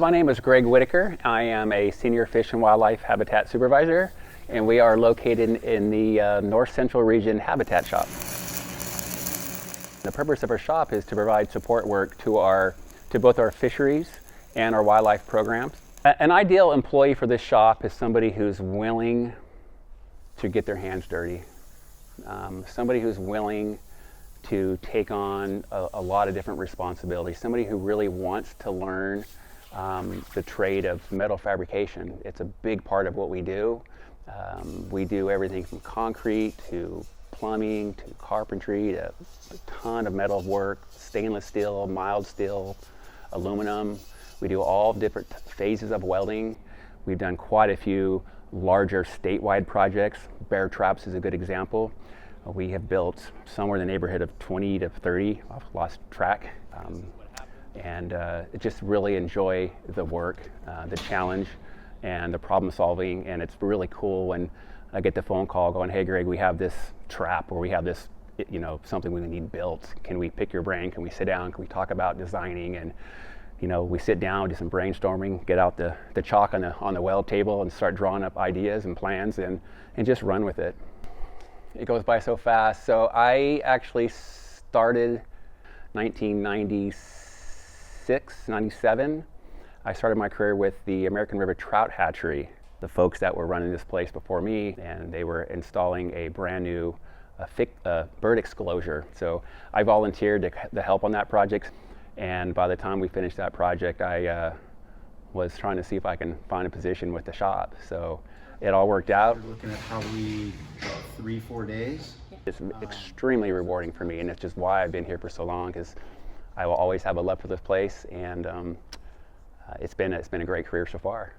My name is Greg Whitaker. I am a Senior Fish and Wildlife Habitat Supervisor, and we are located in the North Central Region Habitat Shop. The purpose of our shop is to provide support work to both our fisheries and our wildlife programs. An ideal employee for this shop is somebody who's willing to get their hands dirty, somebody who's willing to take on a lot of different responsibilities, somebody who really wants to learn the trade of metal fabrication. It's a big part of what we do. We do everything from concrete to plumbing to carpentry to a ton of metal work, stainless steel, mild steel, aluminum. We do all different phases of welding. We've done quite a few larger statewide projects. Bear traps is a good example. We have built somewhere in the neighborhood of 20 to 30, I've lost track. Just really enjoy the work, the challenge, and the problem solving. And it's really cool when I get the phone call going, "Hey Greg, we have this trap, or we have this, something we need built. Can we pick your brain? Can we sit down? Can we talk about designing?" And we sit down, do some brainstorming, get out the chalk on the weld table and start drawing up ideas and plans and just run with it. It goes by so fast. So I actually started 1996, 97. I started my career with the American River Trout Hatchery, the folks that were running this place before me, and they were installing a brand new bird exclosure. So I volunteered to help on that project. And by the time we finished that project, I was trying to see if I can find a position with the shop. So it all worked out. We're looking at probably 3-4 days. It's extremely rewarding for me, and it's just why I've been here for so long, because I will always have a love for this place, and it's been a great career so far.